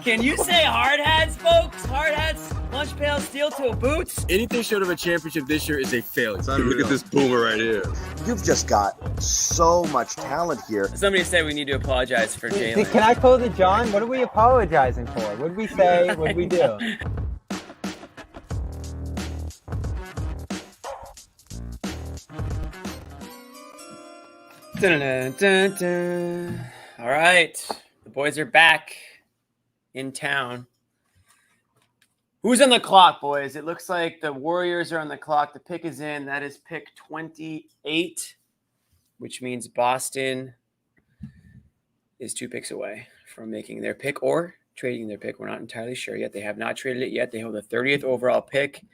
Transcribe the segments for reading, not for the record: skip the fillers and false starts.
Can you say hard hats, folks? Hard hats, lunch pails, steel-toe boots. Anything short of a championship this year is a failure. Look at this boomer right here. You've just got so much talent here. Somebody said we need to apologize for Jalen. Can I call the John? What are we apologizing for? What did we say? What did we do? Dun, dun, dun. All right, the boys are back in town. Who's on the clock, boys? It looks like the Warriors are on the clock. The pick is in. That is pick 28, which means Boston is 2 picks away from making their pick or trading their pick. We're not entirely sure yet. They have not traded it yet. They hold the 30th overall pick.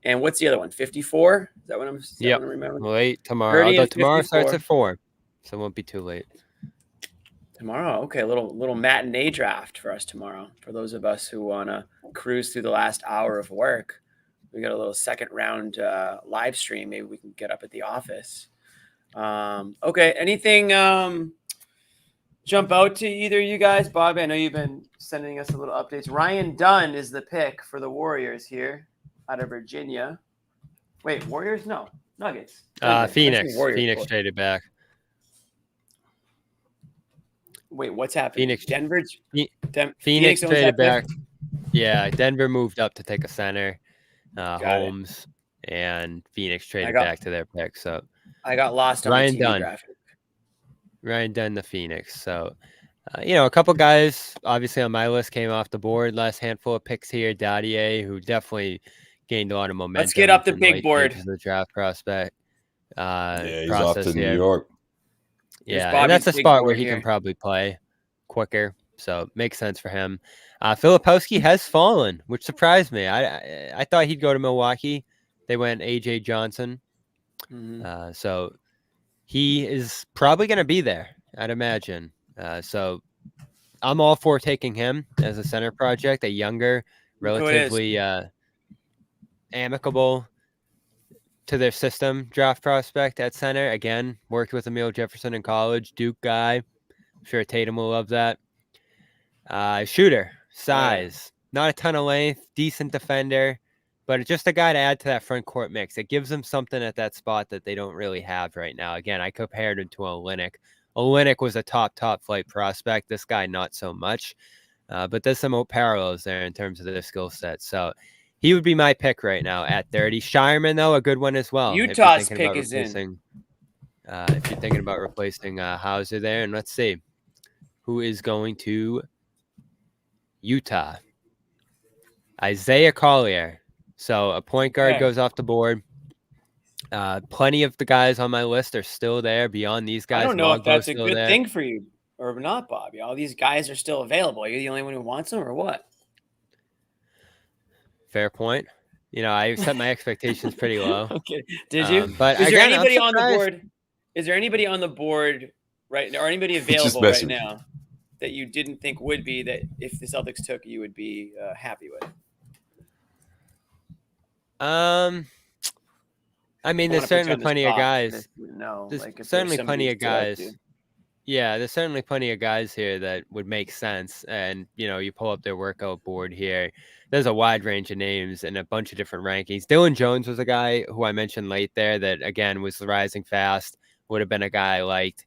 And what's the other one? 54? Is that what I'm remembering? Late tomorrow. Although tomorrow starts at 4, so it won't be too late. Tomorrow, okay, a little matinee draft for us tomorrow. For those of us who want to cruise through the last hour of work, we got a little second round live stream. Maybe we can get up at the office. Okay, anything jump out to either of you guys? Bobby, I know you've been sending us a little updates. Ryan Dunn is the pick for the Warriors here out of Virginia. Wait, Warriors? No, Nuggets. Phoenix. Phoenix traded back. Wait, what's happening? Phoenix. Denver. Phoenix traded back. Yeah, Denver moved up to take a center, Holmes, and Phoenix traded back to their pick. So I got lost on Ryan the TV Dunn. graphic. Ryan Dunn, the Phoenix. So, a couple guys obviously on my list came off the board. Last handful of picks here. Dadier, who definitely gained a lot of momentum. Let's get up the big board. The draft prospect. Yeah, he's off to New York. Yeah, and that's a spot where he can probably play quicker, so makes sense for him. Filipowski has fallen, which surprised me. I thought he'd go to Milwaukee. They went A.J. Johnson, so he is probably going to be there, I'd imagine. So I'm all for taking him as a center project, a younger, relatively amicable to their system draft prospect at center. Again, worked with Emil Jefferson in college, Duke guy. I'm sure Tatum will love that. Shooter, size, not a ton of length, decent defender, but just a guy to add to that front court mix. It gives them something at that spot that they don't really have right now. Again, I compared him to Olynyk. Olynyk was a top flight prospect. This guy, not so much, but there's some parallels there in terms of their skill set. So he would be my pick right now at 30. Scheierman, though, a good one as well. Utah's pick is in. If you're thinking about replacing Hauser there. And let's see. Who is going to Utah? Isaiah Collier. So a point guard goes off the board. Plenty of the guys on my list are still there beyond these guys. I don't know if that's a good thing for you or not, Bobby. All these guys are still available. Are you the only one who wants them or what? Fair point. I set my expectations pretty low. Okay. Did you? But is there anybody on the board? Is there anybody on the board right now, or anybody available right now that you didn't think would be, that if the Celtics took, you would be happy with? I mean, there's certainly plenty of guys. There's certainly plenty of guys. Yeah, there's certainly plenty of guys here that would make sense. And, you pull up their workout board here. There's a wide range of names and a bunch of different rankings. Dylan Jones was a guy who I mentioned late there that, again, was rising fast, would have been a guy I liked.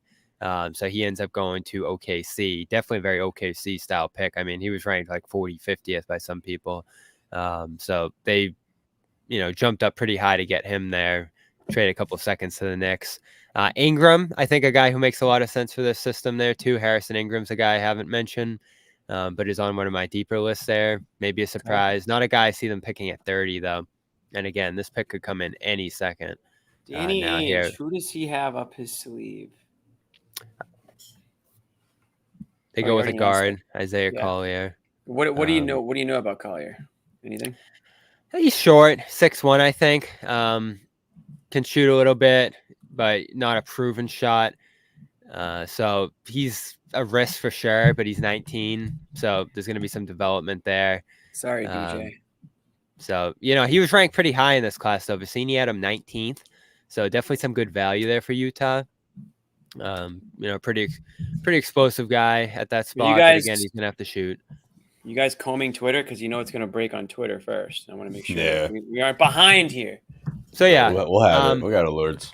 So he ends up going to OKC. Definitely a very OKC style pick. I mean, he was ranked like 40, 50th by some people. So they, jumped up pretty high to get him there. Trade a couple seconds to the Knicks. Ingram, I think a guy who makes a lot of sense for this system there too. Harrison Ingram's a guy I haven't mentioned, but is on one of my deeper lists there. Maybe a surprise. Not a guy I see them picking at 30 though. And again, this pick could come in any second. Danny Ainge, who does he have up his sleeve? They go with a guard, Isaiah Collier. What do you know? What do you know about Collier? Anything? He's short, 6'1", I think. Can shoot a little bit, but not a proven shot. So he's a risk for sure, but he's 19. So there's going to be some development there. Sorry, DJ. So, he was ranked pretty high in this class, though. Vicini had him 19th. So definitely some good value there for Utah. Pretty explosive guy at that spot. But again, he's going to have to shoot. You guys combing Twitter because you know it's going to break on Twitter first. I want to make sure Yeah. we aren't behind here. So yeah, we'll have it. We got alerts.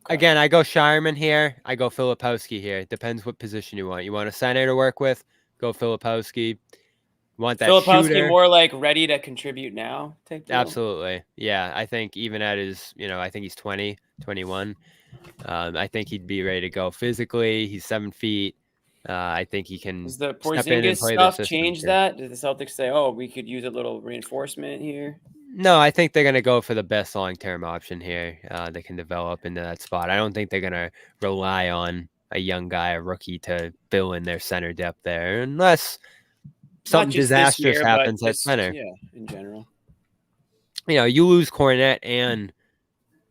Again, I go Scheierman here. I go Filipowski here. It depends what position you want. You want a center to work with? Go Filipowski. You want that Filipowski shooter? More like ready to contribute now type deal? Absolutely. Yeah, I think even at his, I think he's 20, 21. I think he'd be ready to go physically. He's 7 feet. I think he can Does the step in and Porzingis play the stuff change that? Did the Celtics say, oh, we could use a little reinforcement here? No, I think they're going to go for the best long-term option here that can develop into that spot. I don't think they're going to rely on a young guy, a rookie, to fill in their center depth there, unless something disastrous happens at center. Yeah, in general. You lose Cornette and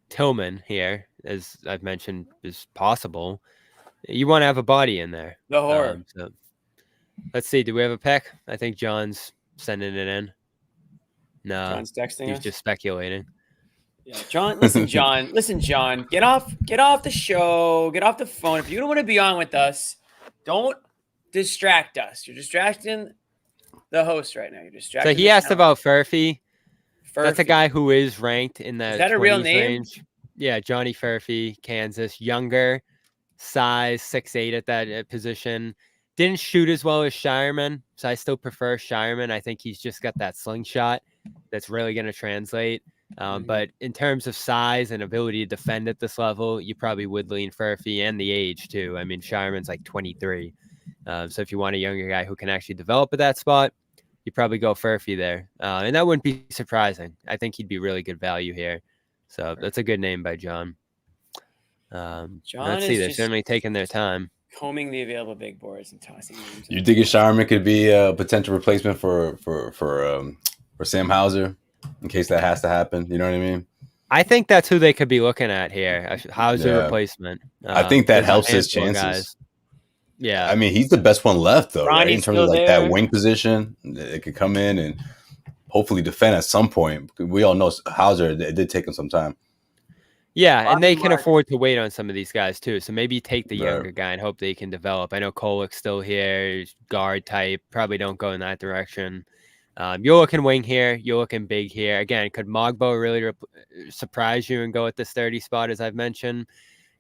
Tillman here, as I've mentioned, is possible. You want to have a body in there. The horror. So let's see. Do we have a pick? I think John's sending it in. No, John's texting he's us? just speculating. Yeah, John. Listen, John. Get off the show. Get off the phone. If you don't want to be on with us, don't distract us. You're distracting the host right now. You're distracting. So he asked about Furphy. That's a Furphy. guy who is ranked in the Is that a real 20s name? range. Yeah, Johnny Furphy, Kansas, younger, size 6'8" at that position. Didn't shoot as well as Scheierman, so I still prefer Scheierman. I think he's just got that slingshot that's really going to translate. But in terms of size and ability to defend at this level, you probably would lean Furphy, and the age too. I mean, Scheierman's like 23. So if you want a younger guy who can actually develop at that spot, you probably go Furphy there. And that wouldn't be surprising. I think he'd be really good value here. So that's a good name by John. Let's see. They're certainly taking their time. Combing the available big boards and tossing them. You think Scheierman could be a potential replacement for Sam Hauser in case that has to happen? You know what I mean? I think that's who they could be looking at here. A Hauser replacement. I think that helps his chances. Guys. Yeah. I mean, he's the best one left, though, right? In terms of like there. that wing position, it could come in and hopefully defend at some point. We all know Hauser, it did take him some time. Yeah, and they can afford to wait on some of these guys too. So maybe take the younger guy and hope they can develop. I know Kolek's still here, guard type. Probably don't go in that direction. You're looking wing here. You're looking big here. Again, could Mogbo really surprise you and go at this 30 spot, as I've mentioned?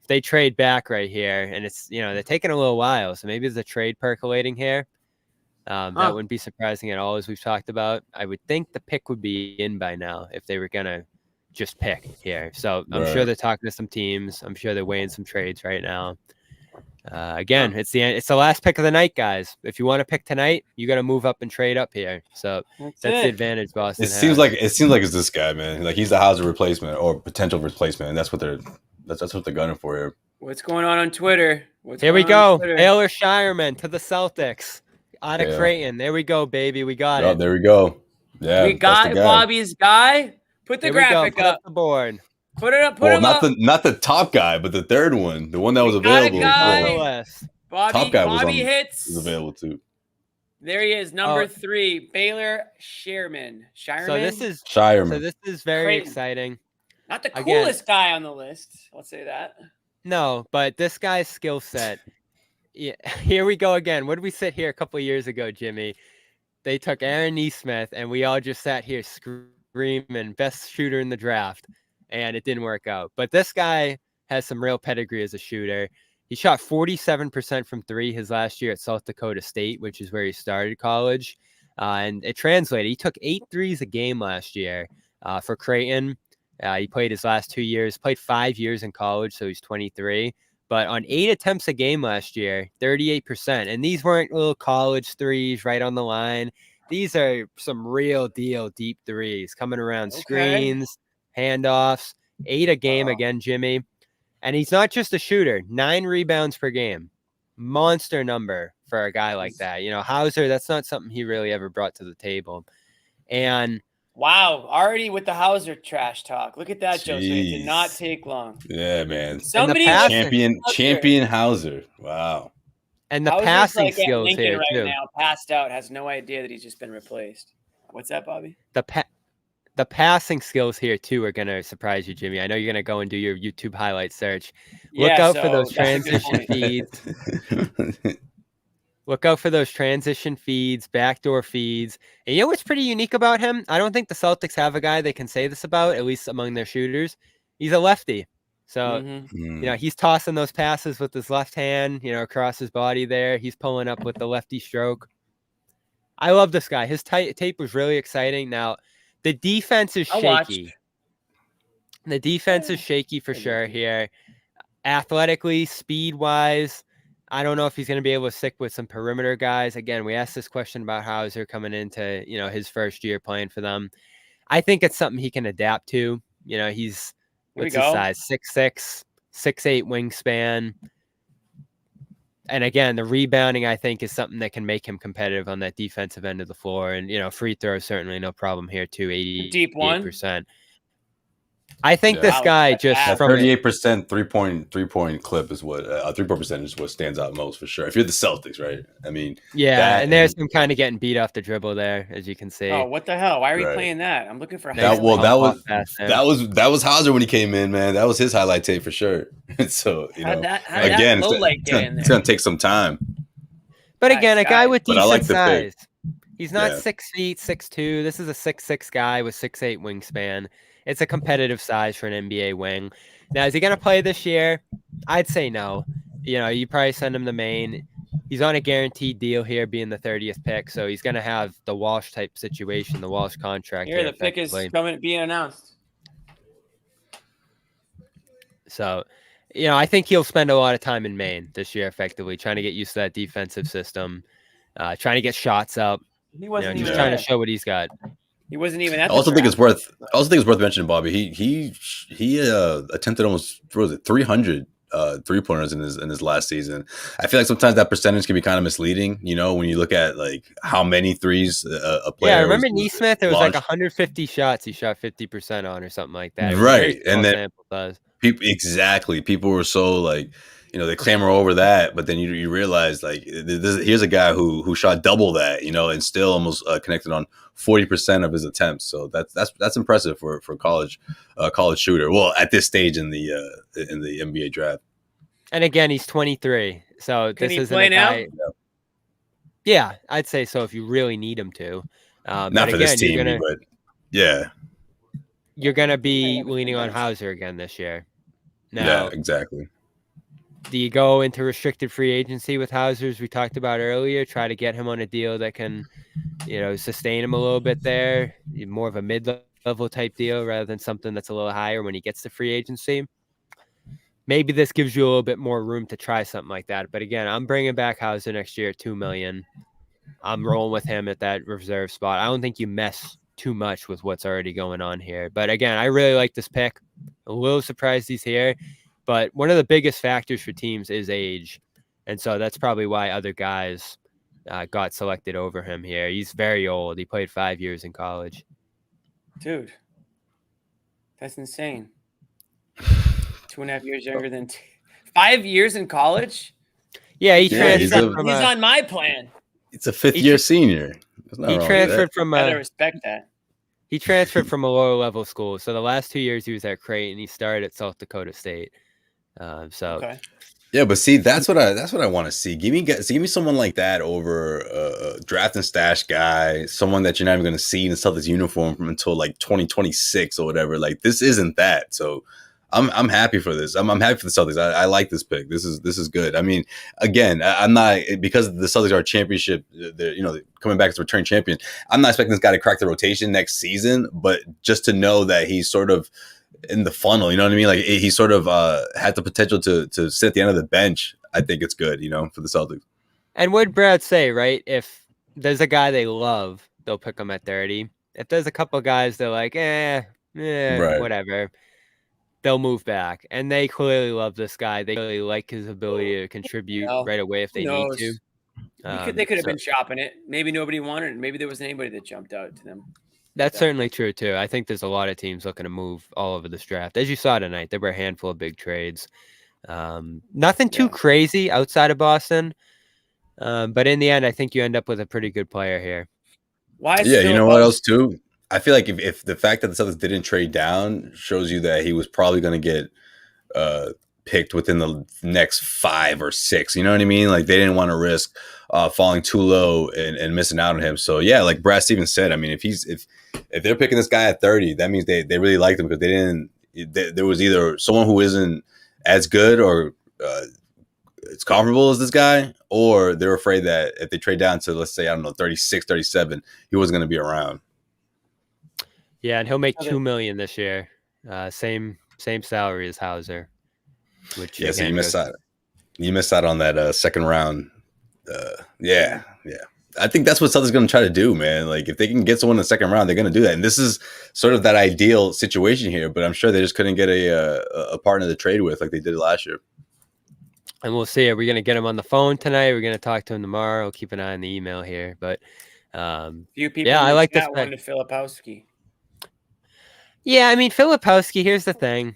If they trade back right here, and it's, they're taking a little while, so maybe there's a trade percolating here. That wouldn't be surprising at all, as we've talked about. I would think the pick would be in by now if they were going to just pick here. So I'm sure they're talking to some teams. I'm sure they're weighing some trades right now. Again, it's the last pick of the night, guys. If you want to pick tonight, you got to move up and trade up here. So that's the advantage Boston has. Seems like it's this guy, man. Like he's a Hauser replacement or potential replacement, and that's what they're gunning for here. What's going on Twitter? Here we go. Baylor Scheierman to the Celtics out of Creighton. There we go, baby. We got it. There we go. Yeah, we got Bobby's guy. Put the graphic up. Put the board. Put it up. Put him up. Not the top guy, but the third one, the one that was available. Bobby hits. Was available too. There he is, number 3, Baylor Sheerman. So this is Scheierman. So this is very exciting. Not the coolest guy on the list. Let's say that. No, but this guy's skill set. Yeah, here we go again. What did we sit here a couple of years ago, Jimmy? They took Aaron Nesmith, and we all just sat here screaming best shooter in the draft, and it didn't work out. But this guy has some real pedigree as a shooter. He shot 47% from 3 his last year at South Dakota State, which is where he started college. And it translated. He took 8 threes a game last year for Creighton. He played his last 2 years, played 5 years in college, so he's 23. But on 8 attempts a game last year, 38%. And these weren't little college threes right on the line. These are some real deal deep threes coming around screens, handoffs, 8 a game again, Jimmy. And he's not just a shooter, 9 rebounds per game. Monster number for a guy like that. Hauser, that's not something he really ever brought to the table. And wow, already with the Hauser trash talk. Look at that, Josue. It did not take long. Yeah, man. Somebody champion Hauser. Wow. And the passing skills Lincoln here right too. Now, passed out, has no idea that he's just been replaced. What's that, Bobby? The passing skills here too are gonna surprise you, Jimmy. I know you're gonna go and do your YouTube highlight search. Look out for those transition feeds. Look out for those transition feeds, backdoor feeds. And you know what's pretty unique about him? I don't think the Celtics have a guy they can say this about, at least among their shooters. He's a lefty. So, he's tossing those passes with his left hand, across his body there. He's pulling up with the lefty stroke. I love this guy. His tape was really exciting. Now, the defense is shaky. The defense is shaky for sure here. Athletically, speed-wise, I don't know if he's going to be able to stick with some perimeter guys. Again, we asked this question about Hauser coming into, his first year playing for them. I think it's something he can adapt to. He's, what's his size? 6'6", 6'8" wingspan. And again, the rebounding, I think, is something that can make him competitive on that defensive end of the floor. And, free throw, certainly no problem here, too, 88%. Deep one. I think this guy just from 38% three-point clip is what 3-point percentage is what stands out most for sure. If you're the Celtics, right? I mean, and there's him kind of getting beat off the dribble there, as you can see. Oh, what the hell? Why are we playing that? I'm looking for that was Hauser when he came in, man. That was his highlight tape for sure. So again, it's gonna take some time. But again, a guy with decent size. He's not 6 feet, 6'2". This is a 6'6" guy with 6'8" wingspan. It's a competitive size for an NBA wing. Now, is he going to play this year? I'd say no. You probably send him to Maine. He's on a guaranteed deal here, being the 30th pick, so he's going to have the Walsh type situation, the Walsh contract. Here, the pick is being announced. So, I think he'll spend a lot of time in Maine this year, effectively trying to get used to that defensive system, trying to get shots up. He wasn't just trying to show what he's got. He wasn't even at I also think it's worth mentioning, Bobby. He attempted almost 300 3-pointers in his last season. I feel like sometimes that percentage can be kind of misleading, when you look at like how many threes a player. Yeah, I remember Neesmith, it was like 150 shots he shot 50% on or something like that. Right. And then people were so like, they clamor over that, but then you realize like here's a guy who shot double that, and still almost connected on 40% of his attempts. So that's impressive for a college shooter. Well, at this stage in the NBA draft. And again, he's 23, so Can this he isn't play a guy. now? Yeah, I'd say so if you really need him to. Not for this team, but yeah, you're gonna be leaning on Hauser again this year. Now, yeah, exactly. Do you go into restricted free agency with Hauser, as we talked about earlier? Try to get him on a deal that can, sustain him a little bit there, more of a mid-level type deal rather than something that's a little higher when he gets to free agency. Maybe this gives you a little bit more room to try something like that. But again, I'm bringing back Hauser next year, $2 million. I'm rolling with him at that reserve spot. I don't think you mess too much with what's already going on here. But again, I really like this pick. A little surprised he's here. But one of the biggest factors for teams is age. And so that's probably why other guys got selected over him here. He's very old. He played 5 years in college. Dude, that's insane. 2.5 years younger than 5 years in college? Yeah, he transferred from he's on my plan. It's a fifth-year senior. He transferred from I respect that. He transferred from a lower level school. So the last 2 years he was at Creighton. He started at South Dakota State. Okay. Yeah, but see, that's what I want to see. Give me someone like that over a draft and stash guy, someone that you're not even going to see in the Celtics uniform until like 2026 or whatever. Like this isn't that. So I'm happy for this. I'm happy for the Celtics. I like this pick. This is good. I mean, again, I'm not, because the Celtics are a championship. They're coming back as a return champion. I'm not expecting this guy to crack the rotation next season, but just to know that he's sort of in the funnel, you know what I mean? Like he sort of had the potential to sit at the end of the bench. I think it's good, for the Celtics. And what Brad say, right? If there's a guy they love, they'll pick him at 30. If there's a couple of guys they're like, right, whatever, they'll move back. And they clearly love this guy. They really like his ability to contribute right away if they need to. They could have been shopping it. Maybe nobody wanted it. Maybe there wasn't anybody that jumped out to them. That's certainly true, too. I think there's a lot of teams looking to move all over this draft. As you saw tonight, there were a handful of big trades. Nothing too crazy outside of Boston. But in the end, I think you end up with a pretty good player here. Why? Yeah, you know what else, too? I feel like if the fact that the Celtics didn't trade down shows you that he was probably going to get picked within the next 5 or 6. You know what I mean? Like they didn't want to risk falling too low and missing out on him. So yeah, like Brad Stevens said, I mean, if they're picking this guy at 30, that means they really liked him because there was either someone who isn't as good or it's comparable as this guy, or they're afraid that if they trade down to, let's say, I don't know, 36, 37, he wasn't going to be around. Yeah, and he'll make $2 million this year. Same salary as Hauser. Which so you missed out. You missed out on that second round. Yeah. I think that's what Celtics going to try to do, man. Like if they can get someone in the second round, they're going to do that. And this is sort of that ideal situation here. But I'm sure they just couldn't get a partner to trade with like they did last year. And we'll see. Are we going to get him on the phone tonight? We're going to talk to him tomorrow. I'll keep an eye on the email here. But few people I like this one to Filipowski. Yeah, I mean, Filipowski, here's the thing.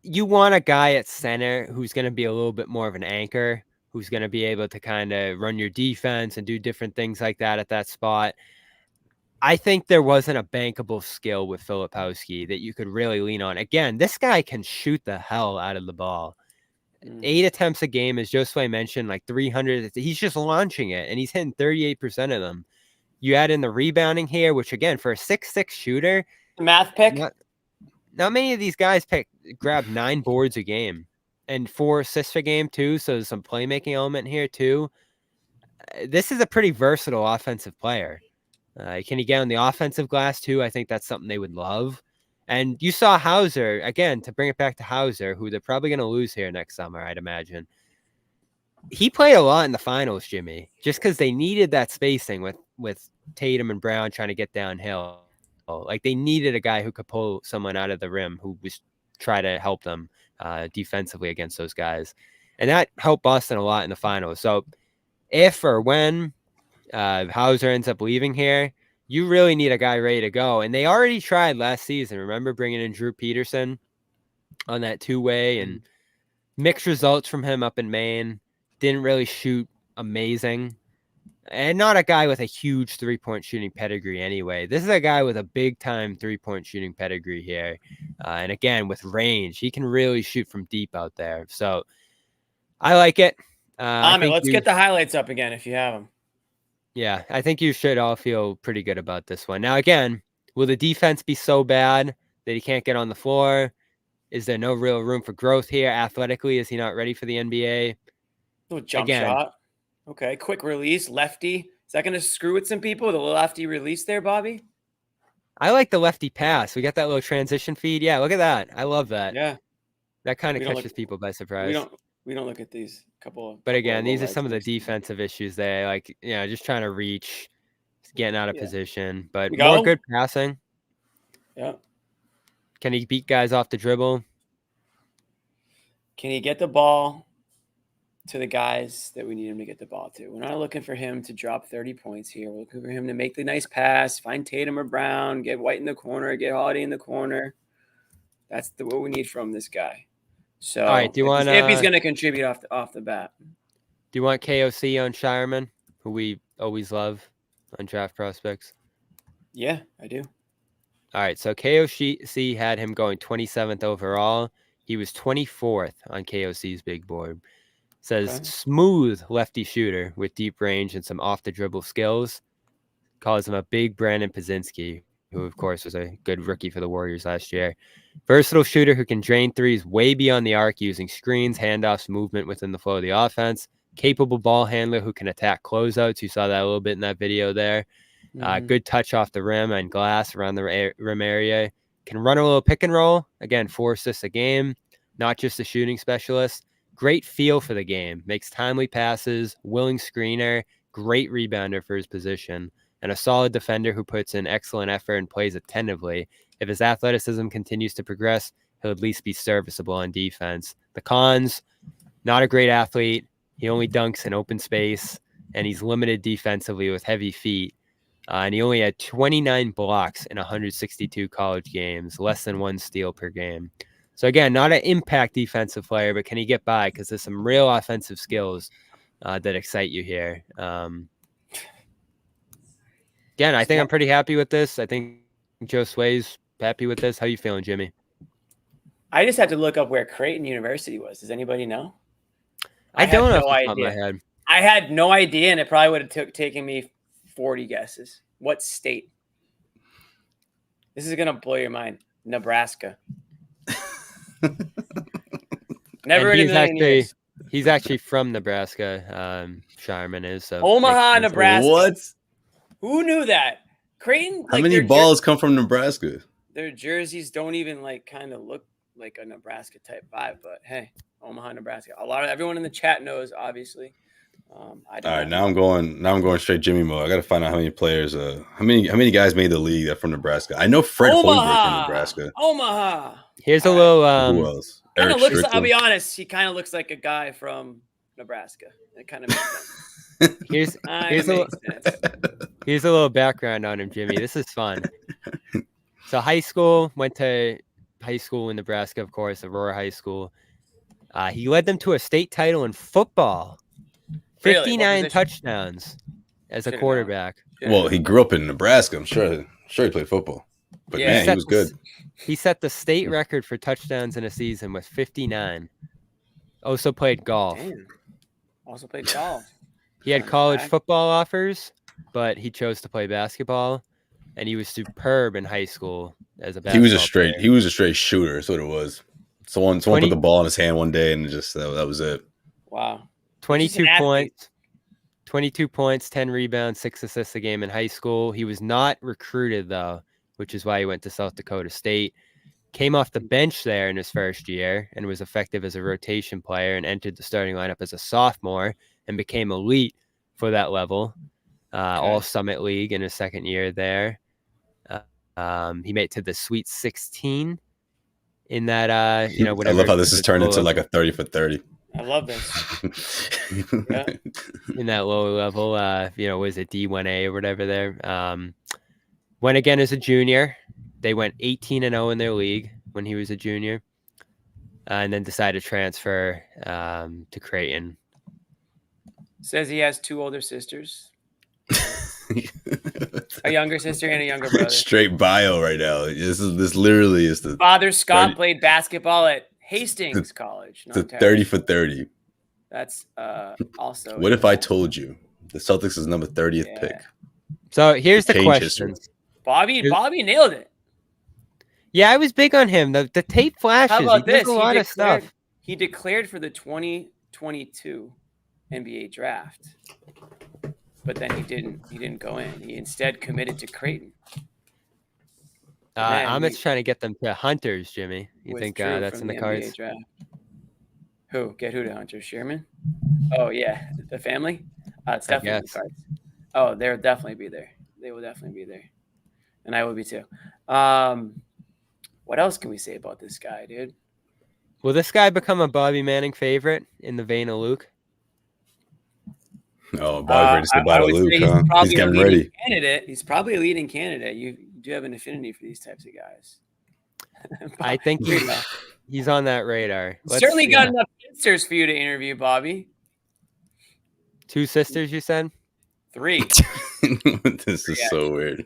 You want a guy at center who's going to be a little bit more of an anchor, who's going to be able to kind of run your defense and do different things like that at that spot. I think there wasn't a bankable skill with Filipowski that you could really lean on. Again, this guy can shoot the hell out of the ball. 8 attempts a game, as Josue mentioned, like 300. He's just launching it, and he's hitting 38% of them. You add in the rebounding here, which, again, for a 6'6" shooter. Math pick? Not many of these guys grab 9 boards a game and 4 assists a game, too, so there's some playmaking element here, too. This is a pretty versatile offensive player. Can he get on the offensive glass, too? I think that's something they would love. And you saw Hauser, again, to bring it back to Hauser, who they're probably going to lose here next summer, I'd imagine. He played a lot in the finals, Jimmy, just because they needed that spacing with Tatum and Brown trying to get downhill. Like they needed a guy who could pull someone out of the rim who was try to help them defensively against those guys. And that helped Boston a lot in the finals. So if or when Hauser ends up leaving here, you really need a guy ready to go. And they already tried last season. Remember bringing in Drew Peterson on that 2-way and mixed results from him up in Maine. Didn't really shoot amazing. And not a guy with a huge 3-point shooting pedigree anyway. This is a guy with a big-time 3-point shooting pedigree here. And again, with range, he can really shoot from deep out there. So I like it. Let's get the highlights up again if you have them. Yeah, I think you should all feel pretty good about this one. Now, again, will the defense be so bad that he can't get on the floor? Is there no real room for growth here? Athletically, is he not ready for the NBA? Little jump shot. Okay, quick release, lefty. Is that going to screw with some people, the lefty release there, Bobby? I like the lefty pass. We got that little transition feed. Yeah, look at that. I love that. Yeah. That kind of catches people by surprise. We don't look at these But again, these are some of the defensive issues there. Like, just trying to reach, getting out of position. But more good passing. Yeah. Can he beat guys off the dribble? Can he get the ball to the guys that we need him to get the ball to? We're not looking for him to drop 30 points here. We're looking for him to make the nice pass, find Tatum or Brown, get White in the corner, get Holiday in the corner. That's what we need from this guy. So, all right, if he's going to contribute off the bat. Do you want KOC on Scheierman, who we always love on draft prospects? Yeah, I do. All right, so KOC had him going 27th overall. He was 24th on KOC's big board. Says smooth lefty shooter with deep range and some off-the-dribble skills. Calls him a big Brandon Pozinski, who, of course, was a good rookie for the Warriors last year. Versatile shooter who can drain threes way beyond the arc using screens, handoffs, movement within the flow of the offense. Capable ball handler who can attack closeouts. You saw that a little bit in that video there. Good touch off the rim and glass around the rim area. Can run a little pick and roll. Again, 4 assists a game. Not just a shooting specialist. Great feel for the game. Makes timely passes. Willing screener. Great rebounder for his position. And a solid defender who puts in excellent effort and plays attentively. If his athleticism continues to progress, he'll at least be serviceable on defense. The cons, not a great athlete. He only dunks in open space, and he's limited defensively with heavy feet. And he only had 29 blocks in 162 college games, less than 1 steal per game. So again, not an impact defensive player, but can he get by? Because there's some real offensive skills that excite you here. Again, I think I'm pretty happy with this. I think Josue's happy with this. How you feeling, Jimmy? I just have to look up where Creighton University was. Does anybody know? I don't know off the top of my head. I had no idea, and it probably would have taken me 40 guesses. What state? This is gonna blow your mind. Nebraska. Never in a million years. He's actually from Nebraska. Scheierman is. So Omaha, Nebraska. What? Who knew that? Creighton. How many balls come from Nebraska? Their jerseys don't even kind of look like a Nebraska type vibe, but hey, Omaha, Nebraska. Everyone in the chat knows, obviously. All right, now I'm going straight Jimmy mode. I got to find out how many players, how many guys made the league that from Nebraska. I know Fred Hoiberg from Nebraska. Omaha. Here's a little. Who else? I'll be honest. He kind of looks like a guy from Nebraska. It kind of makes sense. Here's a little background on him, Jimmy. This is fun. So went to high school in Nebraska, of course, Aurora High School. He led them to a state title in football. 59 touchdowns as a quarterback. Well, he grew up in Nebraska. I'm sure he played football. But man, he was good. He set the state record for touchdowns in a season with 59. Also played golf. Damn. Also played golf. He had college football offers, but he chose to play basketball, and he was superb in high school as a basketball player. He was a straight shooter. That's what it was. Someone put the ball in his hand one day, and just that was it. Wow. 22 points, 10 rebounds, 6 assists a game in high school. He was not recruited, though, which is why he went to South Dakota State. Came off the bench there in his first year and was effective as a rotation player and entered the starting lineup as a sophomore and became elite for that level. All Summit League in his second year there. He made it to the Sweet 16 in that, whatever. I love how this has turned into like a 30 for 30. I love this. Yeah. In that lower level, was it D1A or whatever there. Went again as a junior. They went 18-0 in their league when he was a junior, and then decided to transfer to Creighton. Says he has 2 older sisters. A younger sister and a younger brother. Straight bio right now. This literally is the father. Scott played basketball at Hastings College. The 30 for 30. That's also. What if I told you the Celtics is number 30th pick? So here's the question. Bobby nailed it. Yeah, I was big on him. The tape flashes. How about this? A lot of stuff. He declared for the 2022 NBA draft, but then he didn't go in. He instead committed to Creighton. I'm just trying to get them to Hunters, Jimmy. You think that's in the cards? Who to Hunters? Sheerman? Oh yeah, the family. It's definitely in the cards. Oh, they'll definitely be there. They will definitely be there, and I will be too. What else can we say about this guy, dude? Will this guy become a Bobby Manning favorite in the vein of Luke? Oh, Bobby ready to say bye to Luke, huh? He's getting ready. He's probably a leading candidate. You do have an affinity for these types of guys. I think he's on that radar. Certainly got enough sisters for you to interview, Bobby. 2 sisters, you said? 3. This is so weird.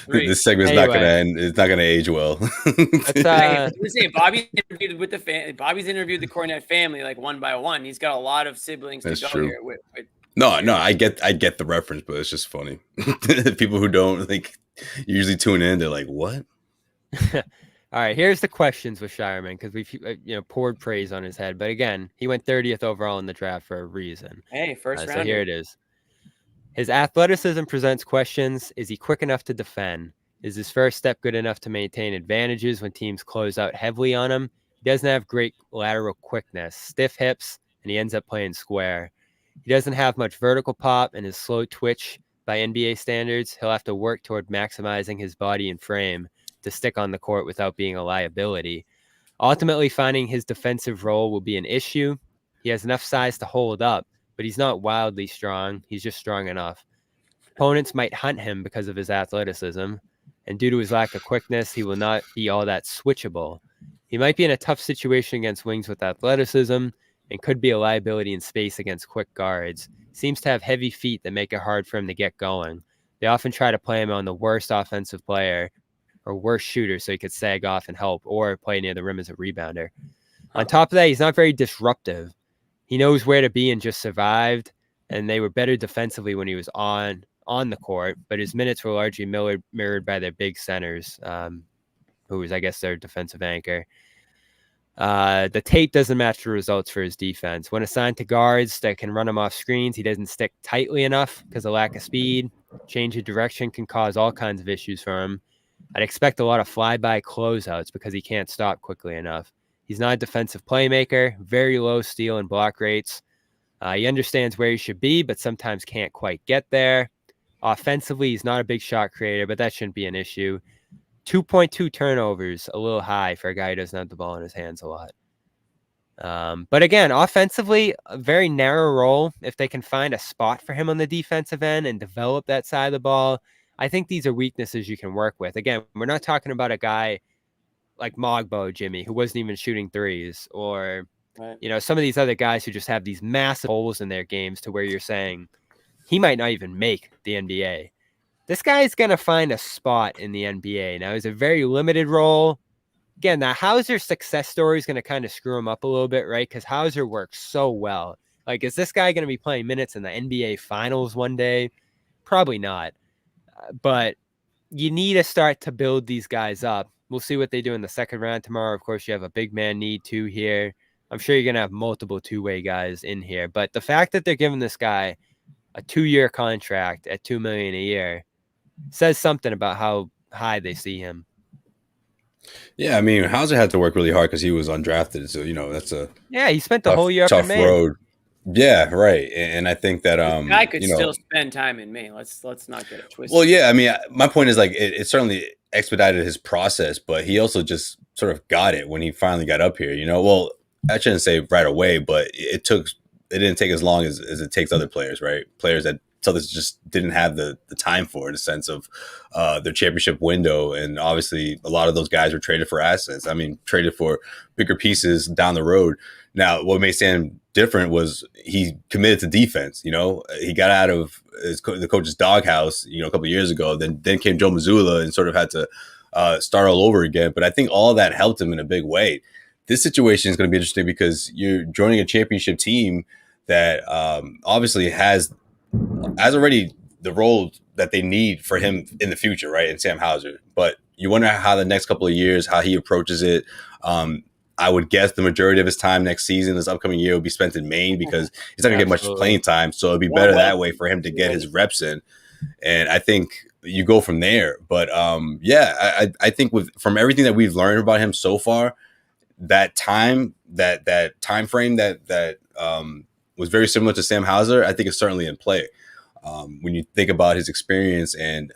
3. This segment's not gonna end. It's not gonna age well. Bobby's interviewed with the Bobby's interviewed the Cornette family like one by one. He's got a lot of siblings to go here with. No, I get the reference, but it's just funny. People who don't usually tune in, they're like, "What?" All right, here's the questions with Scheierman because we've poured praise on his head, but again, he went 30th overall in the draft for a reason. Hey, first round. So here it is. His athleticism presents questions. Is he quick enough to defend? Is his first step good enough to maintain advantages when teams close out heavily on him? He doesn't have great lateral quickness, stiff hips, and he ends up playing square. He doesn't have much vertical pop and is slow twitch by NBA standards. He'll have to work toward maximizing his body and frame to stick on the court without being a liability. Ultimately, finding his defensive role will be an issue. He has enough size to hold up, but he's not wildly strong. He's just strong enough. Opponents might hunt him because of his athleticism, and due to his lack of quickness, he will not be all that switchable. He might be in a tough situation against wings with athleticism and could be a liability in space against quick guards. Seems to have heavy feet that make it hard for him to get going. They often try to play him on the worst offensive player or worse shooter, so he could sag off and help or play near the rim as a rebounder. On top of that, he's not very disruptive. He knows where to be and just survived, and they were better defensively when he was on the court, but his minutes were largely mirrored by their big centers, who was, I guess, their defensive anchor. The tape doesn't match the results for his defense. When assigned to guards that can run him off screens, he doesn't stick tightly enough because of lack of speed. Change of direction can cause all kinds of issues for him. I'd expect a lot of flyby closeouts because he can't stop quickly enough. He's not a defensive playmaker, very low steal and block rates. He understands where he should be, but sometimes can't quite get there. Offensively, he's not a big shot creator, but that shouldn't be an issue. 2.2 turnovers, a little high for a guy who doesn't have the ball in his hands a lot. But again, offensively, a very narrow role. If they can find a spot for him on the defensive end and develop that side of the ball, I think these are weaknesses you can work with. Again, we're not talking about a guy like Mogbo, Jimmy, who wasn't even shooting threes, or some of these other guys who just have these massive holes in their games to where you're saying he might not even make the NBA. This guy's going to find a spot in the NBA. Now, he's a very limited role. Again, that Hauser success story is going to kind of screw him up a little bit, right? Because Hauser works so well. Like, is this guy going to be playing minutes in the NBA Finals one day? Probably not. But you need to start to build these guys up. We'll see what they do in the second round tomorrow. Of course, you have a big man need too here. I'm sure you're going to have multiple two-way guys in here. But the fact that they're giving this guy a 2-year contract at $2 million a year says something about how high they see him. Yeah, I mean, Hauser had to work really hard because he was undrafted. So, that's he spent the whole year up in Maine. Road. Yeah, right. And I think that I could still spend time in Maine. Let's not get it twisted. Well, yeah, I mean, my point is, like, it certainly expedited his process, but he also just sort of got it when he finally got up here. Well, I shouldn't say right away, but it didn't take as long as it takes other players, right? Players that Celtics just didn't have the time for, in a sense of their championship window. And obviously a lot of those guys were traded for assets. I mean, traded for bigger pieces down the road. Now, what made Sam different was he committed to defense. He got out of the coach's doghouse, a couple of years ago. Then came Joe Mazzulla and sort of had to start all over again. But I think all that helped him in a big way. This situation is going to be interesting because you're joining a championship team that obviously has already the role that they need for him in the future, right? In Sam Hauser. But you wonder how the next couple of years, how he approaches it. I would guess the majority of his time next season, this upcoming year, will be spent in Maine because he's not going to get much playing time. So it'd be better that way for him to get his reps in. And I think you go from there. But I think from everything that we've learned about him so far, that time frame that was very similar to Sam Hauser, I think is certainly in play. When you think about his experience and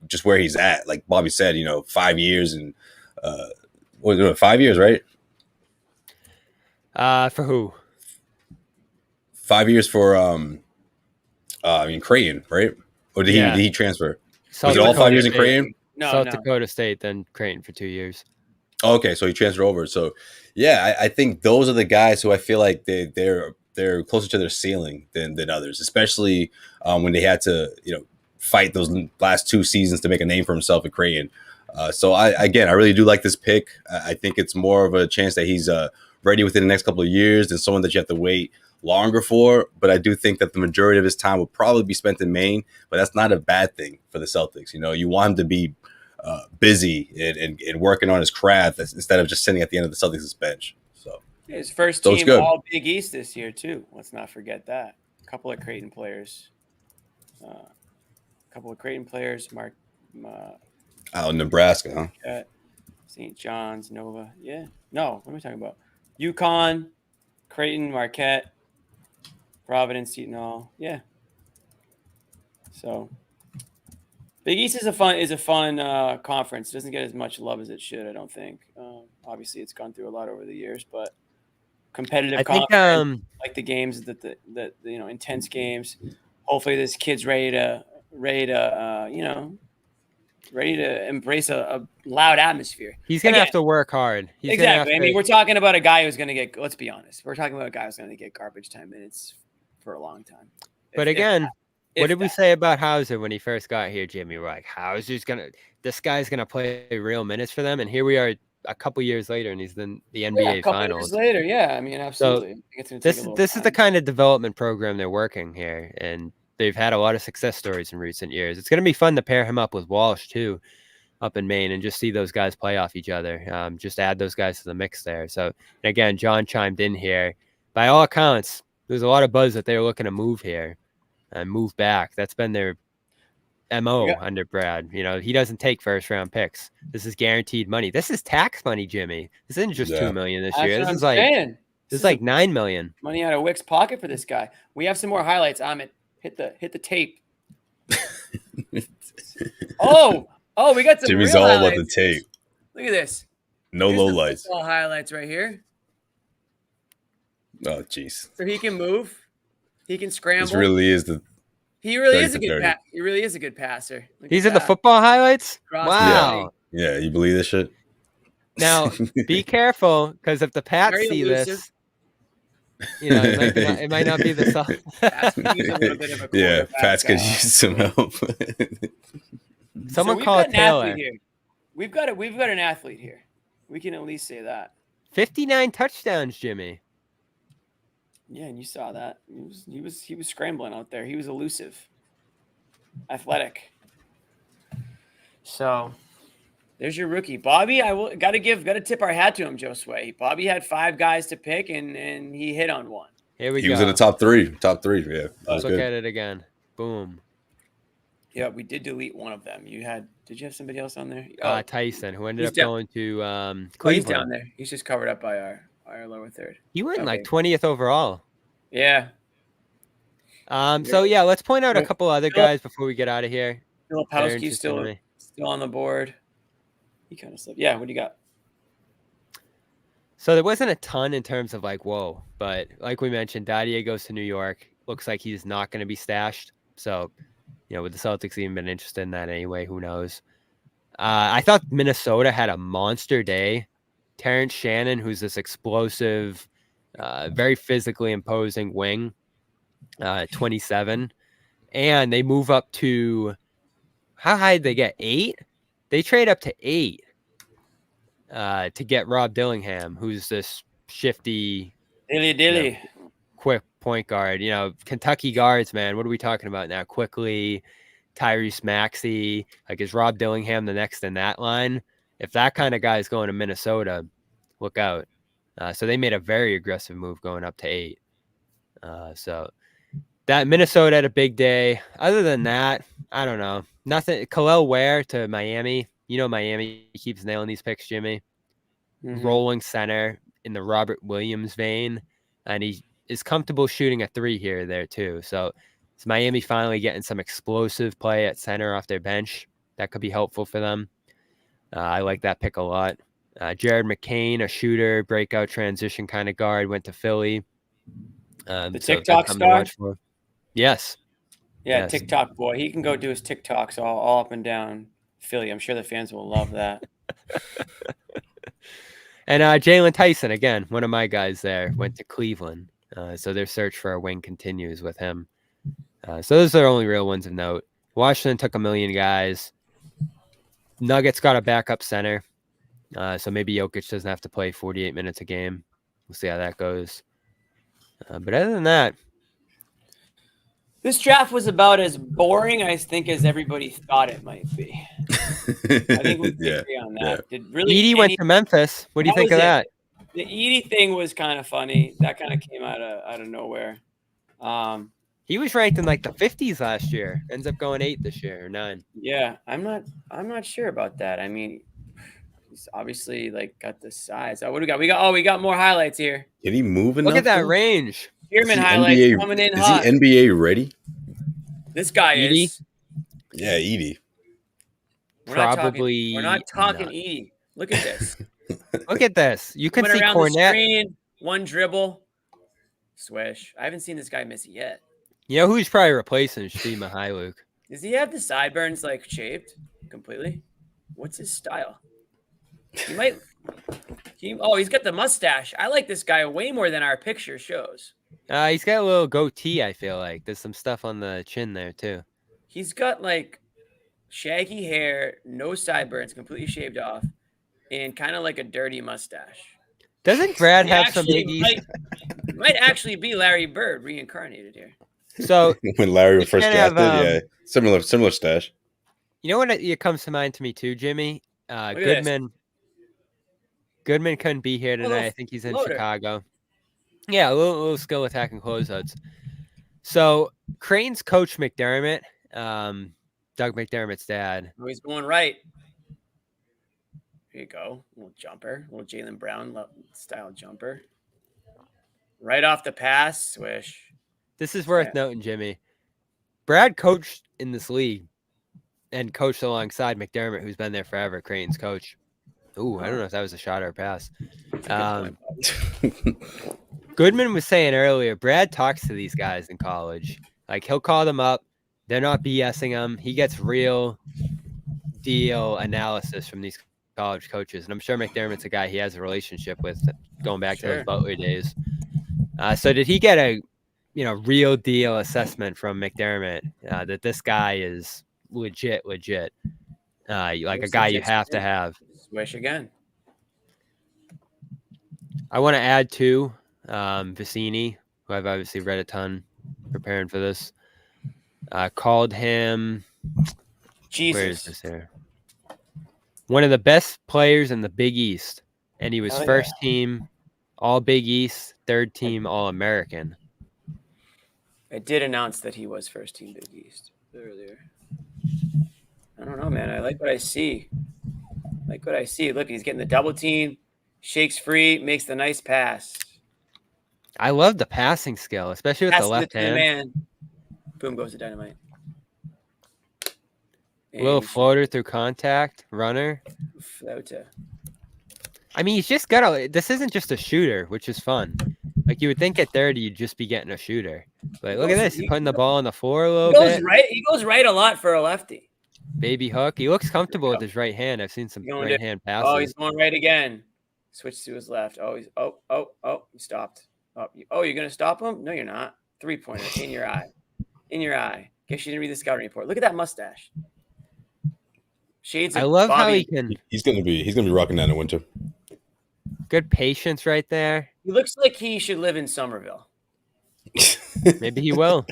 just where he's at, like Bobby said, 5 years and 5 years, right? For who? 5 years for Creighton, right? Or did he transfer? Was it all 5 years in Creighton? No, South Dakota State, then Creighton for 2 years. Oh, okay, so he transferred over. So yeah, I think those are the guys who I feel like they're closer to their ceiling than others, especially when they had to fight those last 2 seasons to make a name for himself at Creighton. So I really do like this pick. I think it's more of a chance that he's ready within the next couple of years than someone that you have to wait longer for. But I do think that the majority of his time will probably be spent in Maine, but that's not a bad thing for the Celtics. You want him to be busy and working on his craft instead of just sitting at the end of the Celtics' bench. So his first team all Big East this year too. Let's not forget that. A couple of Creighton players. Mark out in Nebraska, huh? St. John's, Nova. Yeah. No, what am I talking about? UConn, Creighton, Marquette, Providence, Seton Hall. Yeah. So Big East is a fun conference. It doesn't get as much love as it should, I don't think. Obviously, it's gone through a lot over the years, but competitive conference, like the games that intense games. Hopefully, this kid's ready to embrace a loud atmosphere. He's gonna have to work hard. Exactly. I mean, we're talking about a guy who's gonna get. Let's be honest. We're talking about a guy who's gonna get garbage time minutes for a long time. But again, What did we say about Hauser when he first got here, Jimmy? We're like, this guy's gonna play real minutes for them, and here we are a couple years later, and he's in the NBA a couple Finals. Years later, yeah. I mean, absolutely. So this is the kind of development program they're working here, and they've had a lot of success stories in recent years. It's gonna be fun to pair him up with Walsh too, up in Maine, and just see those guys play off each other. Just add those guys to the mix there. So, and again, John chimed in here. By all accounts, there's a lot of buzz that they were looking to move here and move back. That's been their MO under Brad. You know, he doesn't take first round picks. This is guaranteed money. This is tax money, Jimmy. This isn't just $2 million this year. This is like $9 million. Money out of Wick's pocket for this guy. We have some more highlights. Amit, hit the tape. Oh, we got some. Jimmy's real all highlights. about the tape. Look at this. No Here's low the lights. football highlights right here. Oh, jeez. So he can move. He can scramble. This really is the. He really is a good He really is a good passer. He's in the football highlights. Wow. Yeah, you believe this shit? Now be careful, because if the Pats see this, you know, it might not be the Pats could use some help. Someone call Taylor. We've got an athlete here. We can at least say that. 59 touchdowns, Jimmy. Yeah, and you saw that. He was scrambling out there. He was elusive, athletic. So there's your rookie, Bobby. Got to tip our hat to him, Josue. Bobby had 5 guys to pick, and he hit on one. Here we go. He was in the top three. Yeah. Let's look at it again. Boom. Yeah, we did delete one of them. Did you have somebody else on there? Tyson, who ended up going to Cleveland. He's down there. He's just covered up by our lower third. He went like 20th overall. Yeah. So yeah, let's point out a couple other guys before we get out of here. Filipowski's still on the board. He kind of slipped. Yeah, what do you got? So there wasn't a ton in terms of like, whoa, but like we mentioned, Dadier goes to New York. Looks like he's not going to be stashed. So, you know, would the Celtics even been interested in that anyway? Who knows? I thought Minnesota had a monster day. Terrence Shannon, who's this explosive, very physically imposing wing, 27. And they move up to, how high did they get? 8? They trade up to 8 to get Rob Dillingham, who's this shifty, quick point guard. You know, Kentucky guards, man. What are we talking about now? Quickly, Tyrese Maxey. Like, is Rob Dillingham the next in that line? If that kind of guy is going to Minnesota, look out. So they made a very aggressive move going up to 8. So that Minnesota had a big day. Other than that, I don't know. Nothing. Khalil Ware to Miami. You know, Miami keeps nailing these picks, Jimmy. Mm-hmm. Rolling center in the Robert Williams vein. And he is comfortable shooting a 3 here or there too. So it's Miami finally getting some explosive play at center off their bench. That could be helpful for them. I like that pick a lot. Jared McCain, a shooter, breakout transition kind of guard, went to Philly. The TikTok star? Yes. Yeah, yes. TikTok boy. He can go do his TikToks all up and down Philly. I'm sure the fans will love that. And Jalen Tyson, again, one of my guys there, went to Cleveland. So their search for a wing continues with him. So those are the only real ones of note. Washington took 1 million guys. Nuggets got a backup center. So maybe Jokic doesn't have to play 48 minutes a game. We'll see how that goes. But other than that, this draft was about as boring, I think, as everybody thought it might be. I think we can agree on that. Yeah. Edey went to Memphis. What do you think of that? The Edey thing was kind of funny. That kind of came out of nowhere. He was ranked in like the 50s last year. Ends up going 8 this year or 9. Yeah, I'm not sure about that. I mean, he's obviously like got the size. What do we got? We got more highlights here. Can he move enough? Look at that range. Sheerman highlights coming in hot. Is he NBA ready? This guy Edey? is. Yeah, Edey. We're Probably. not talking Edey. Look at this. Look at this. You can see around Cornette. The screen, one dribble, swish. I haven't seen this guy miss it yet. You know who's probably replacing Steve Mihailuk? Does he have the sideburns like shaved completely? What's his style? He might. He's got the mustache. I like this guy way more than our picture shows. He's got a little goatee, I feel like. There's some stuff on the chin there, too. He's got like shaggy hair, no sideburns, completely shaved off, and kind of like a dirty mustache. Doesn't Brad have some biggies? Might actually be Larry Bird reincarnated here. So when Larry was first drafted, yeah, similar stash. You know what it comes to mind to me too, Jimmy? Goodman couldn't be here tonight. I think he's in Chicago. Yeah, a little skill attacking closeouts. So Crane's coach McDermott, Doug McDermott's dad. Oh, he's going right. Here you go. A little jumper. A little Jaylen Brown style jumper. Right off the pass. Swish. This is worth noting, Jimmy. Brad coached in this league and coached alongside McDermott, who's been there forever, Crane's coach. Ooh, I don't know if that was a shot or a pass. Goodman was saying earlier, Brad talks to these guys in college. Like, he'll call them up. They're not BSing him. He gets real deal analysis from these college coaches. And I'm sure McDermott's a guy he has a relationship with going back to those Butler days. So did he get a real deal assessment from McDermott that this guy is legit? Like a guy you have to have. Swish again. I want to add too, Vicini, who I've obviously read a ton preparing for this, called him. Jesus. Where is this here? One of the best players in the Big East, and he was first team All Big East, third team All American. I did announce that he was first team Big East earlier. I don't know, man. I like what I see. Look, he's getting the double team, shakes free, makes the nice pass. I love the passing skill, especially with the left hand. Man. Boom goes the dynamite. Little floater through contact, runner. Floater. I mean, he's just got this isn't just a shooter, which is fun. Like, you would think at 30, you'd just be getting a shooter. But look at this. He's putting the ball on the floor a little bit. He goes right a lot for a lefty. Baby hook. He looks comfortable with his right hand. I've seen some right hand passes. Oh, he's going right again. Switch to his left. Oh, he stopped. Oh, you're going to stop him? No, you're not. 3-pointer in your eye. Guess you didn't read the scouting report. Look at that mustache. Shades of I love Bobby. how he can. He's gonna be rocking that in winter. Good patience right there. He looks like he should live in Somerville. Maybe he will.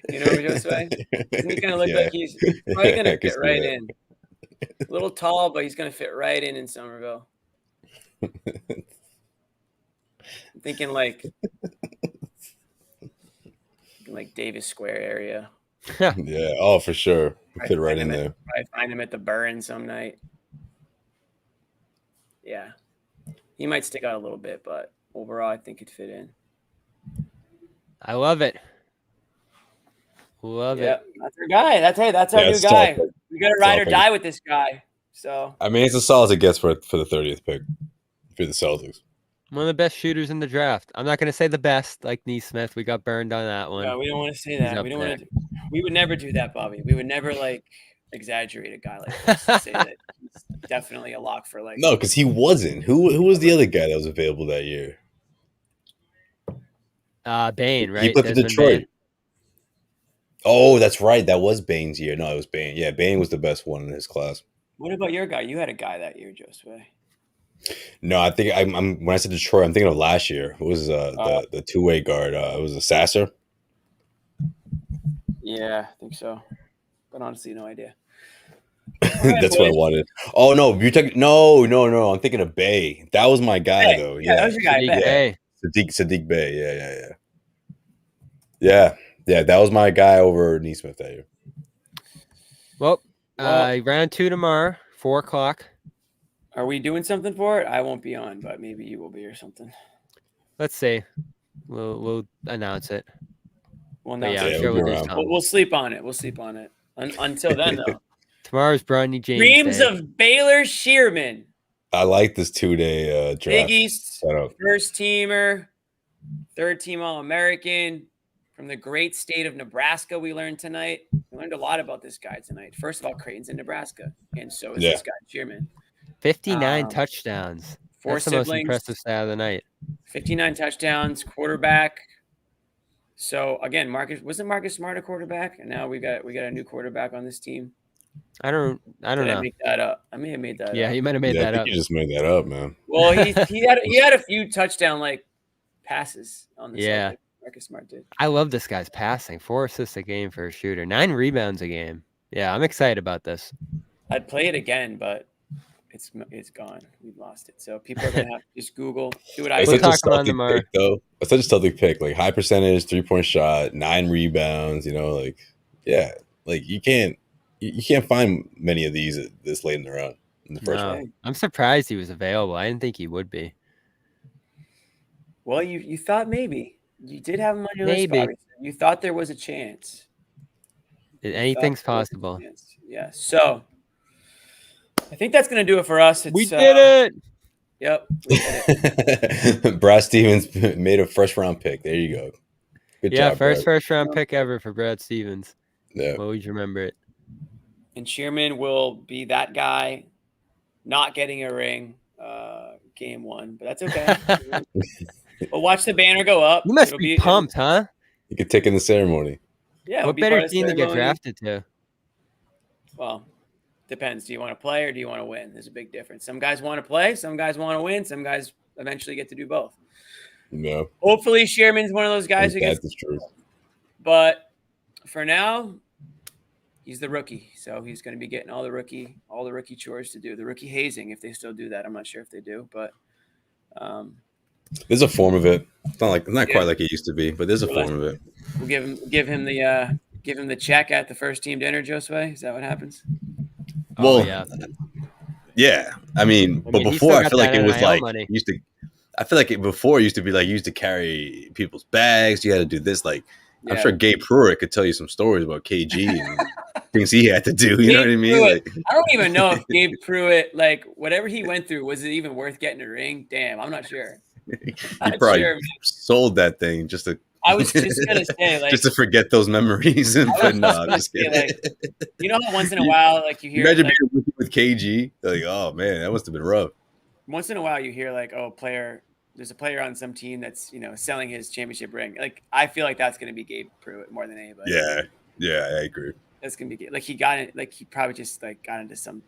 You know what I'm saying? He kind of look like he's probably going to fit right in. A little tall, but he's going to fit right in Somerville. I'm thinking like Davis Square area. Yeah. Oh, for sure. Fit right in there. I find him at the Burn some night. Yeah. He might stick out a little bit, but overall, I think he'd fit in. I love it. Love it. That's our guy. That's our new guy. We got to ride or die with this guy. So I mean, it's as solid as it gets for the 30th pick for the Celtics. One of the best shooters in the draft. I'm not going to say the best, like Neesmith. We got burned on that one. No, we don't want to say that. We would never do that, Bobby. We would never exaggerate a guy like this to say that he's definitely a lock for No, because he wasn't. Who was the other guy that was available that year? Bain, right? He put to Detroit. Bain. Oh, that's right. That was Bain's year. No, it was Bain. Yeah, Bain was the best one in his class. What about your guy? You had a guy that year, Josue. No, I think I'm when I said Detroit, I'm thinking of last year. It was the two-way guard. It was a Sasser. Yeah, I think so. But honestly, no idea. Right, that's what I wanted. Oh no, no. I'm thinking of Bay. That was my guy though. Yeah, that was your guy. Bay. Sadiq Bay. Yeah. That was my guy over Neesmith that year. Well, round 2 tomorrow, 4:00. Are we doing something for it? I won't be on, but maybe you will be or something. Let's see. We'll announce it. We'll sleep on it. We'll sleep on it. Until then, though. Tomorrow's Bronny James Dreams Day. of Baylor Sheerman. I like this 2-day draft. Big East, first teamer, third team All-American from the great state of Nebraska. We learned tonight. We learned a lot about this guy tonight. First of all, Creighton's in Nebraska, and so is this guy, Sheerman. 59 touchdowns. Four That's the siblings, most impressive stat of the night. 59 touchdowns, quarterback. So again, wasn't Marcus Smart a quarterback? And now we got a new quarterback on this team. I don't Did I know. make that up? I may have made that up. Yeah, you might have made I that think up. you just made that up, man. Well, he had a few touchdown like passes on the Celtics. Marcus Smart did. I love this guy's passing. 4 assists a game for a shooter. 9 rebounds a game. Yeah, I'm excited about this. I'd play it again, but it's gone. We've lost it. So people are gonna have to just Google. Do what I It's do. We'll such a talk about Celtic them more. pick, though. It's such a Celtic pick. Like high percentage, 3-point shot, 9 rebounds. You know, like like you can't find many of these this late in the round in the first round. I'm surprised he was available. I didn't think he would be. Well, you thought maybe you did have him on your Maybe. list. Bobby. You thought there was a chance. Anything's possible. Yeah. So I think that's going to do it for us. We did it. Yep. We did it. Brad Stevens made a first round pick. There you go. Good job, first round pick ever for Brad Stevens. Yeah. Always remember it. And Sheerman will be that guy not getting a ring game 1, but that's okay. We'll watch the banner go up. You must be pumped, huh? You could take in the ceremony. Yeah. What better team to get drafted to? Well, depends. Do you want to play or do you want to win? There's a big difference. Some guys want to play. Some guys want to win. Some guys eventually get to do both. Yeah. Hopefully, Scheierman's one of those guys who gets. That's true. But for now, he's the rookie, so he's going to be getting all the rookie chores to do. The rookie hazing, if they still do that, I'm not sure if they do, but there's a form of it. It's not quite like it used to be, but there's a form of it. We'll give him the check at the first team dinner, Josue. Is that what happens? Well, yeah. I mean, but before I feel like it was like used to. I feel like before it used to be like you used to carry people's bags. You had to do this. Like I'm sure Gabe Pruitt could tell you some stories about KG and things he had to do. You know what I mean? Like, I don't even know if Gabe Pruitt, like whatever he went through, was it even worth getting a ring? Damn, I'm not sure. He probably sold that thing just to. I was just gonna say, like, just to forget those memories. And just like, you know, once in a while, like you hear, imagine being with KG, like, oh man, that must have been rough. Once in a while, you hear like, oh, there's a player on some team that's selling his championship ring. Like, I feel like that's gonna be Gabe Pruitt more than anybody. Yeah, I agree. That's gonna be like he probably just like got into some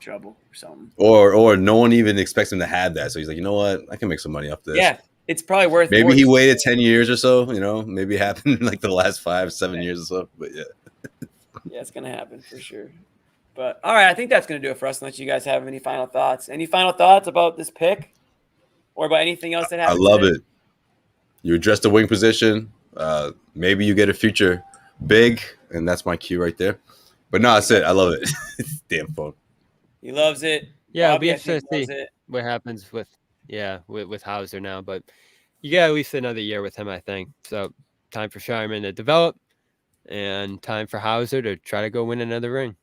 trouble or something. Or no one even expects him to have that. So he's like, you know what? I can make some money off this. Yeah, it's probably worth. Maybe he waited 10 years or so. Maybe it happened in like the last 5-7 years or so. But yeah. Yeah, it's gonna happen for sure. But all right, I think that's gonna do it for us. Unless you guys have any final thoughts. Any final thoughts about this pick, or about anything else that happened? I love it. You address the wing position. Maybe you get a future big, and that's my cue right there. But no, that's it. I love it. It's damn fun. He loves it. Yeah, Bobby, it'll be interesting to see what happens with Hauser now. But you got at least another year with him, I think. So time for Scheierman to develop, and time for Hauser to try to go win another ring.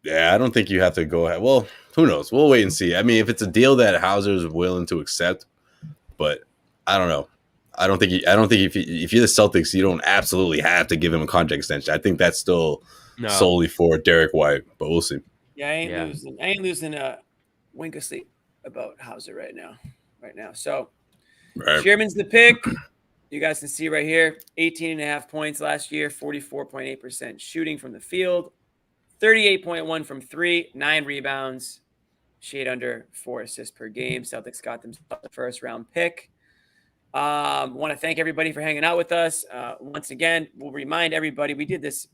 Yeah, I don't think you have to go ahead. Well, who knows? We'll wait and see. I mean, if it's a deal that Hauser's willing to accept, but I don't know. I don't think if you're the Celtics, you don't absolutely have to give him a contract extension. I think that's still solely for Derek White, but we'll see. Yeah, I ain't losing a wink of sleep about Hauser right now. So Sheerman's the pick. You guys can see right here, 18.5 points last year, 44.8% shooting from the field, 38.1 from 3, 9 rebounds, shade under 4 assists per game. Celtics got themselves the first round pick. Want to thank everybody for hanging out with us. Once again, we'll remind everybody we did this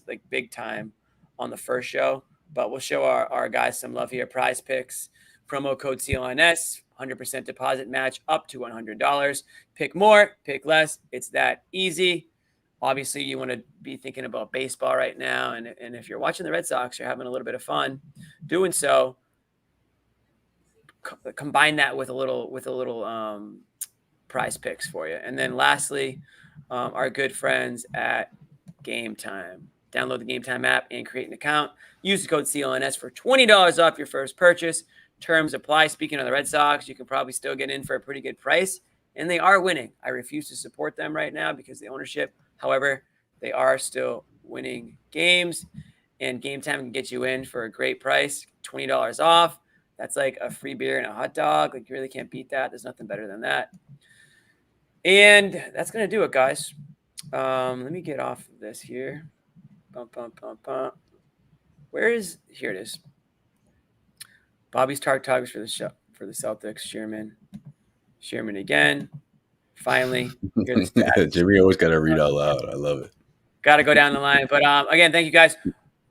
like big time on the first show, but we'll show our guys some love here. Prize picks, promo code CLNS, 100% deposit match up to $100. Pick more, pick less. It's that easy. Obviously, you want to be thinking about baseball right now, and if you're watching the Red Sox, you're having a little bit of fun doing so. Combine that with a little prize picks for you. And then lastly, our good friends at Game Time. Download the Game Time app and create an account. Use the code CLNS for $20 off your first purchase. Terms apply. Speaking of the Red Sox, you can probably still get in for a pretty good price, and they are winning. I refuse to support them right now because of the ownership. However, they are still winning games, and Game Time can get you in for a great price, $20 off. That's like a free beer and a hot dog. Like, you really can't beat that. There's nothing better than that. And that's going to do it, guys. Let me get off of this here. Where is – here it is. Bobby's targets for the Celtics. Sheerman again. Finally. Jimmy always got to read out loud. I love it. Got to go down the line. But, again, thank you, guys.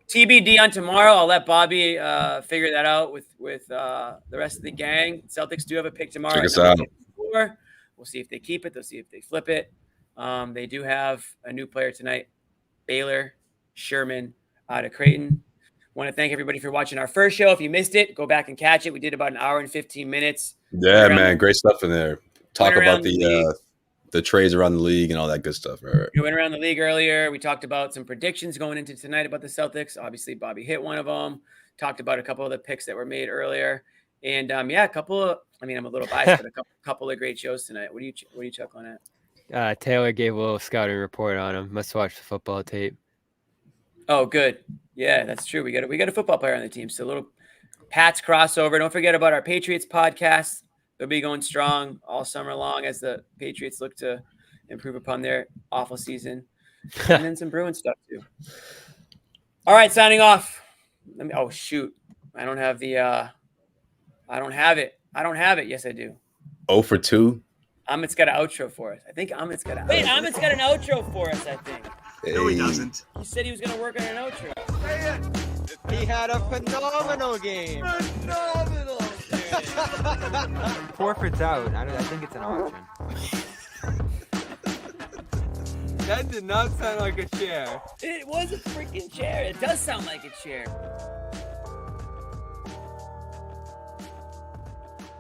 TBD on tomorrow. I'll let Bobby figure that out with the rest of the gang. Celtics do have a pick tomorrow. Check us out. We'll see if they keep it. They'll see if they flip it. They do have a new player tonight, Baylor, Sheerman out of Creighton. Want to thank everybody for watching our first show. If you missed it, go back and catch it. We did about an hour and 15 minutes. Yeah, man. Great stuff in there. Talk about the trades around the league and all that good stuff. Right. We went around the league earlier. We talked about some predictions going into tonight about the Celtics. Obviously, Bobby hit one of them. Talked about a couple of the picks that were made earlier. And a couple of, I'm a little biased, but a couple of great shows tonight. What are you chuckling at? Taylor gave a little scouting report on him. Must watch the football tape. Oh, good. Yeah, that's true. We got a football player on the team. So a little Pats crossover. Don't forget about our Patriots podcast. They'll be going strong all summer long as the Patriots look to improve upon their awful season. And then some Bruins stuff too. All right, signing off. Oh shoot. I don't have it. Yes, I do. 0 for 2. Amit's got an outro for us. I think Amit's got an outro for us, I think. Hey. No, he doesn't. He said he was going to work on an outro. He had a phenomenal game. Phenomenal. 4 out. I think it's an option. That did not sound like a chair. It was a freaking chair. It does sound like a chair.